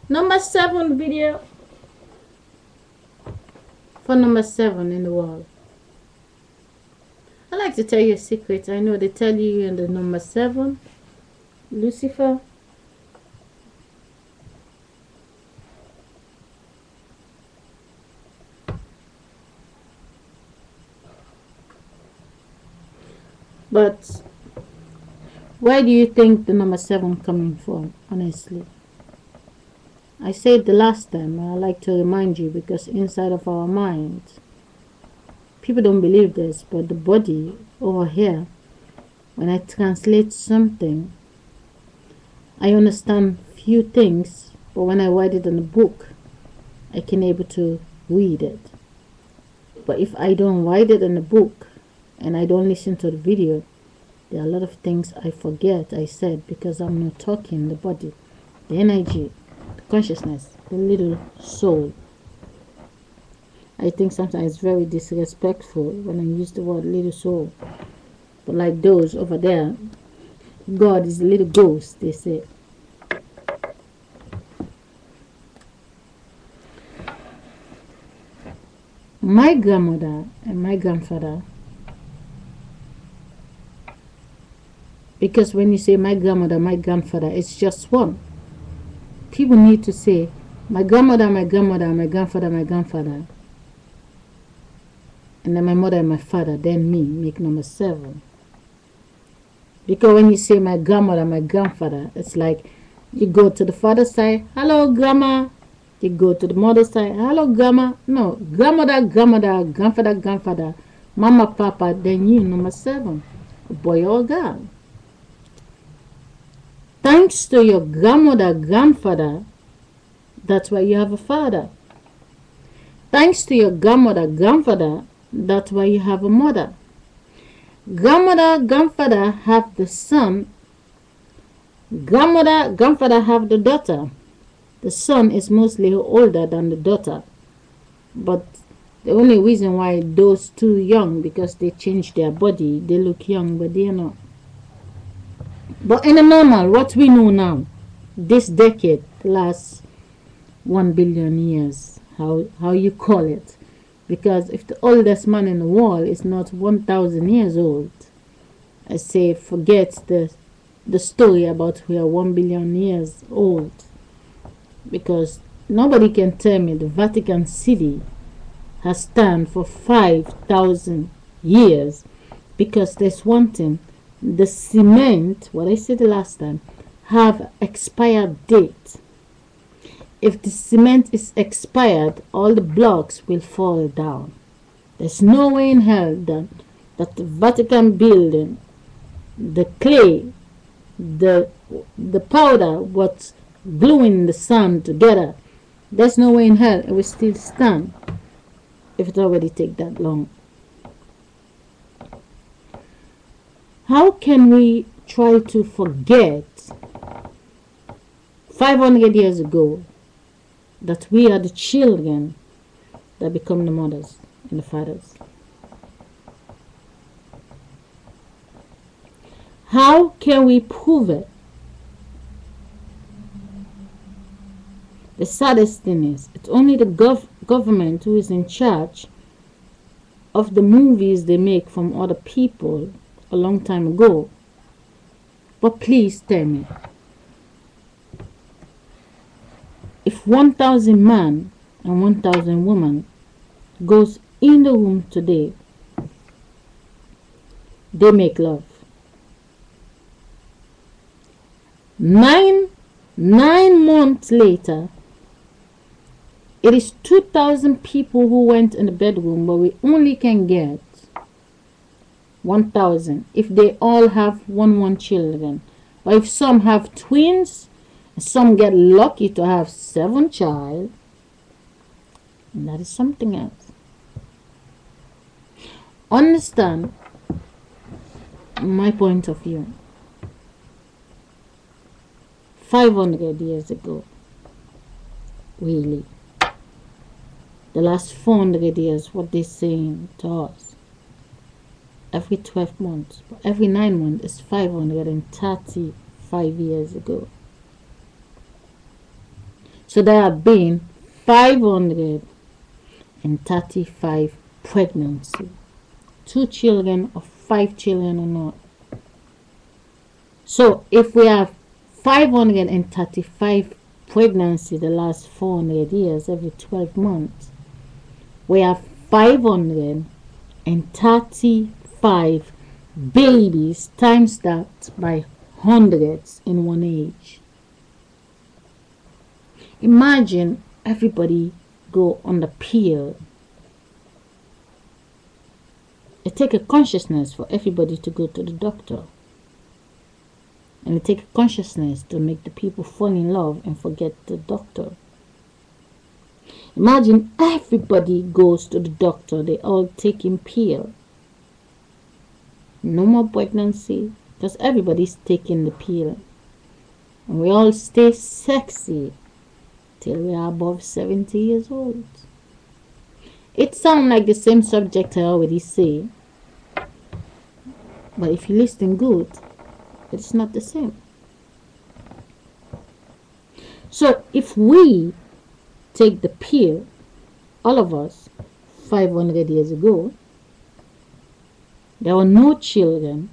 Number 7 video for number 7 in the world. I like to tell you a secret. I know they tell you in the number 7, Lucifer. But where do you think the number 7 coming from, honestly? I said the last time, I like to remind you, because inside of our minds, people don't believe this, but the body over here, when I translate something, I understand few things, but when I write it in a book, I can able to read it. But if I don't write it in a book and I don't listen to the video, there are a lot of things I forget I said because I'm not talking the body, the energy, the consciousness, the little soul. I think sometimes it's very disrespectful when I use the word little soul. But like those over there, God is a little ghost, they say. My grandmother and my grandfather, because when you say my grandmother, my grandfather, it's just one. People need to say my grandmother, my grandmother, my grandfather, my grandfather, and then my mother and my father, then me, make number 7. Because when you say my grandmother, my grandfather, it's like you go to the father's side, hello grandma. You go to the mother's side, hello grandma. No, grandmother, grandmother, grandfather, grandfather, mama, papa, then you, number 7, a boy or girl. Thanks to your grandmother, grandfather, that's why you have a father. Thanks to your grandmother, grandfather, that's why you have a mother. Grandmother, grandfather have the son. Grandmother, grandfather have the daughter. The son is mostly older than the daughter. But the only reason why those two young, because they change their body, they look young, but they are not. But in a normal, what we know now, this decade, the last 1 billion years, how you call it, because if the oldest man in the world is not 1,000 years old, I say forget the story about we are 1 billion years old, because nobody can tell me the Vatican City has stand for 5,000 years, because there's one thing, the cement, what I said the last time, have expired date. If the cement is expired, all the blocks will fall down. There's no way in hell that the Vatican building, the clay, the powder, what's gluing the sun together, there's no way in hell it will still stand if it already take that long. How can we try to forget 500 years ago that we are the children that become the mothers and the fathers? How can we prove it? The saddest thing is, it's only the government who is in charge of the movies they make from other people a long time ago. But please tell me, if 1,000 man and 1,000 woman goes in the room today, they make love. Nine months later, it is 2,000 people who went in the bedroom, but we only can get 1,000 if they all have one children. Or if some have twins, some get lucky to have 7 child, and that is something else. Understand my point of view. 500 years ago, really, the last 400 years, what they're saying to us, every 12 months, every 9 months is 535 years ago. So there have been 535 pregnancies. 2 children or 5 children or not. So if we have 535 pregnancy the last 400 years, every 12 months, we have 535 babies times that by hundreds in one age. Imagine everybody go on the pill. It takes a consciousness for everybody to go to the doctor. And it takes a consciousness to make the people fall in love and forget the doctor. Imagine everybody goes to the doctor. They all taking pill. No more pregnancy because everybody's taking the pill. And we all stay sexy till we are above 70 years old. It sounds like the same subject I already say. But if you listen good, it's not the same. So if we take the pill, all of us, 500 years ago, there were no children.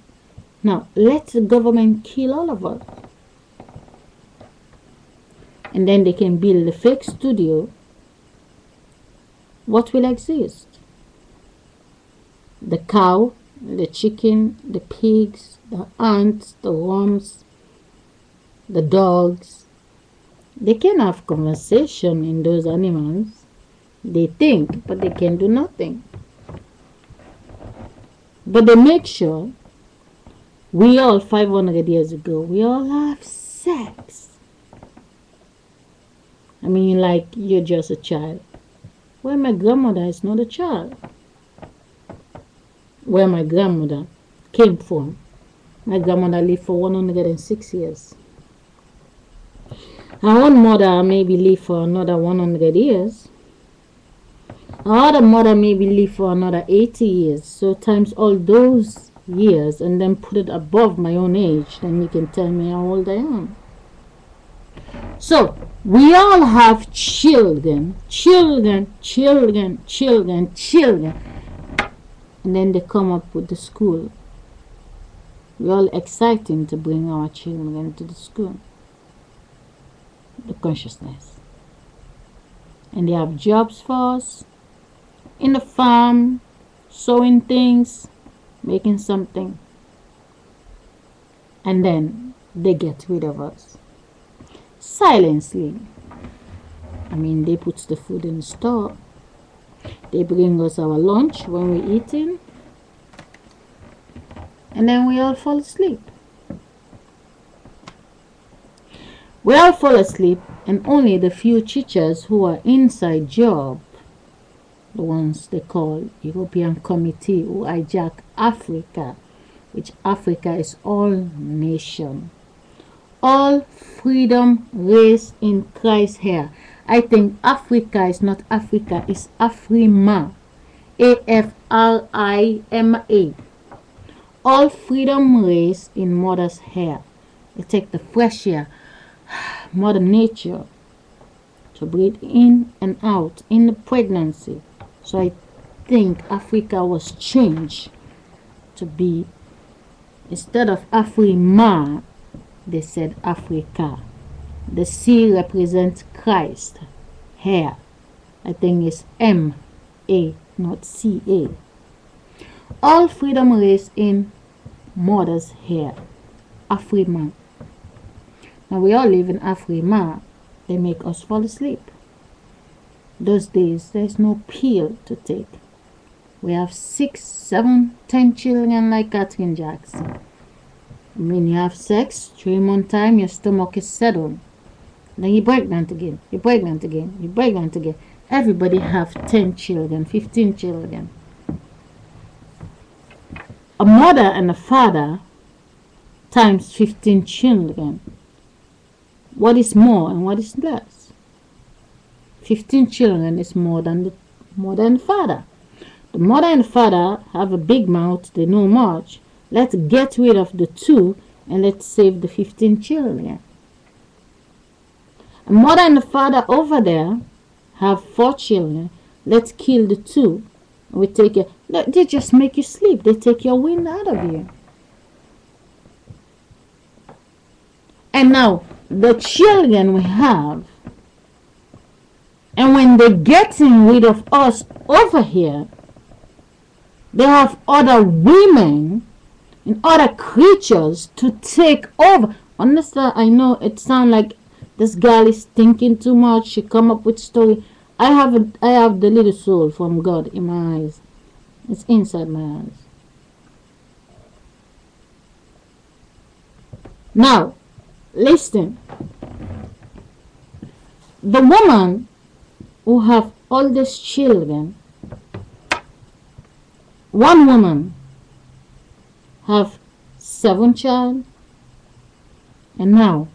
Now, let the government kill all of us. And then they can build a fake studio. What will exist? The cow, the chicken, the pigs, the ants, the worms, the dogs. They can have conversation in those animals. They think, but they can do nothing. But they make sure we all 500 years ago, we all have sex. I mean, like you're just a child. Well, my grandmother is not a child. Where my grandmother came from. My grandmother lived for 106 years. Our own mother maybe lived for another 100 years. Our other mother maybe lived for another 80 years. So times all those years and then put it above my own age, then you can tell me how old I am. So we all have children. And then they come up with the school. We're all exciting to bring our children to the school. The consciousness. And they have jobs for us. In the farm, sewing things, making something. And then they get rid of us. Silently. I mean, they put the food in the store. They bring us our lunch when we're eating. And then we all fall asleep. We all fall asleep, and only the few teachers who are inside job, the ones they call European Committee, who hijack Africa, which Africa is all nation. All freedom raised in Christ here. I think Africa is not Africa, it's Afrima. A-F-R-I-M-A. All freedom raised in mother's hair. They take the fresh air, Mother Nature, to breathe in and out in the pregnancy. So I think Africa was changed to be, instead of Afrima, they said Africa. The C represents Christ. Hair, I think it's M-A, not C-A. All freedom raised in mother's hair. Afrima. Now we all live in Afrima. They make us fall asleep. Those days, there's no pill to take. We have 6, 7, 10 children like Catherine Jackson. When you have sex, 3 months time, your stomach is settled. Then you're pregnant again. You're pregnant again. You're pregnant again. Everybody have 10 children, 15 children. A mother and a father times 15 children. What is more and what is less? 15 children is more than the father. The mother and father have a big mouth. They know much. Let's get rid of the 2 and let's save the 15 children. A mother and a father over there have 4 children. Let's kill the 2. We take it. They just make you sleep. They take your wind out of you. And now the children we have, and when they're getting rid of us over here, they have other women and other creatures to take over. Understand? I know it sounds like this girl is thinking too much. She come up with story. I have the little soul from God in my eyes. It's inside my eyes. Now, listen. The woman who have all these children, one woman have 7 children, and now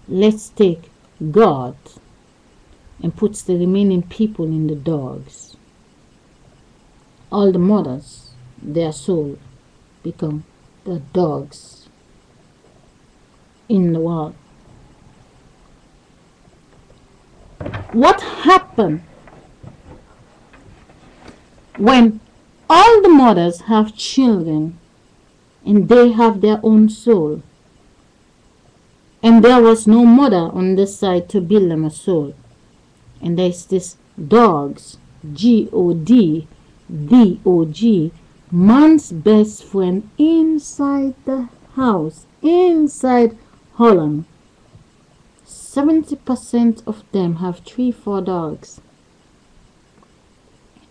let's take God and puts the remaining people in the dogs. All the mothers, their soul become the dogs in the world. What happened when all the mothers have children and they have their own soul, and there was no mother on this side to build them a soul, and there's this dogs, G-O-D, D-O-G, man's best friend inside the house, inside Holland. 70% of them have 3-4 dogs.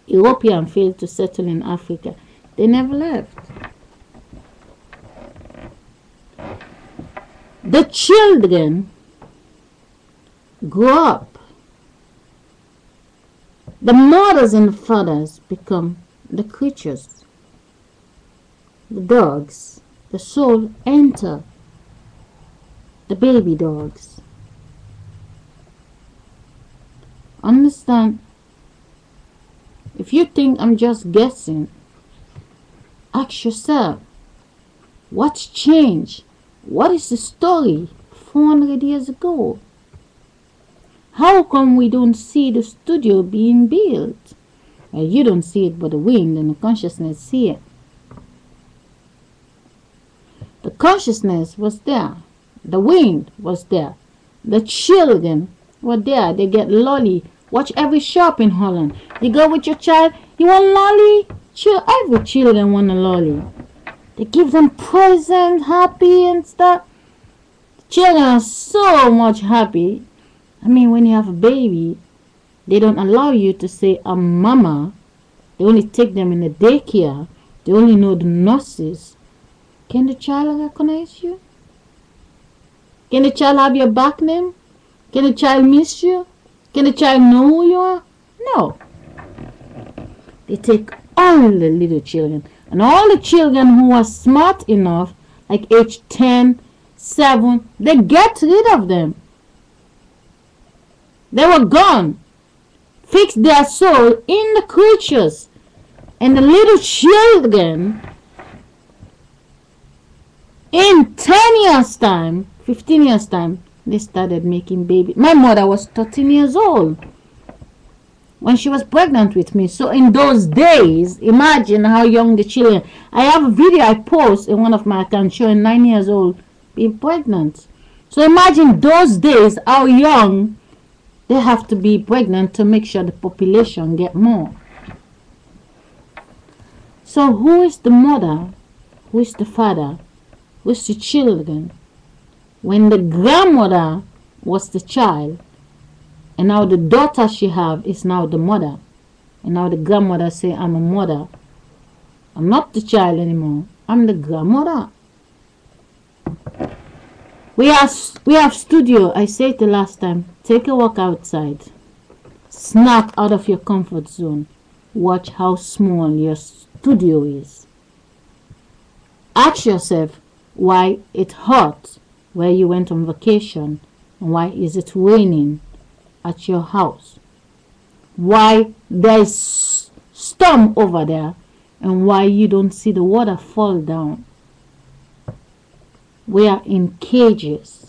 Europeans failed to settle in Africa. They never left. The children grow up. The mothers and the fathers become the creatures. The dogs, the soul enter the baby dogs. Understand? If you think I'm just guessing, ask yourself, what's changed? What is the story 400 years ago? How come we don't see the studio being built? Well, you don't see it, but the wind and the consciousness see it. The consciousness was there. The wind was there. The children were there. They get lolly. Watch every shop in Holland. You go with your child, you want lolly? Every children want a lolly. They give them presents, happy and stuff. Children are so much happy. I mean, when you have a baby, they don't allow you to say a mama. They only take them in the daycare. They only know the nurses. Can the child recognize you? Can the child have your back name? Can the child miss you? Can the child know who you are? No. They take all the little children. And all the children who are smart enough, like age 10, 7, they get rid of them. They were gone. Fix their soul in the creatures. And the little children, in 10 years' time, 15 years' time, they started making babies. My mother was 13 years old when she was pregnant with me. So in those days, imagine how young the children. I have a video I post in one of my accounts showing 9 years old being pregnant. So imagine those days, how young they have to be pregnant to make sure the population get more. So who is the mother? Who is the father? Who is the children? When the grandmother was the child, and now the daughter she have is now the mother. And now the grandmother say, I'm a mother. I'm not the child anymore. I'm the grandmother. We have studio. I said it the last time. Take a walk outside. Snap out of your comfort zone. Watch how small your studio is. Ask yourself why it's hot where you went on vacation, and why is it raining at your house? Why there's storm over there, and why you don't see the water fall down? We are in cages.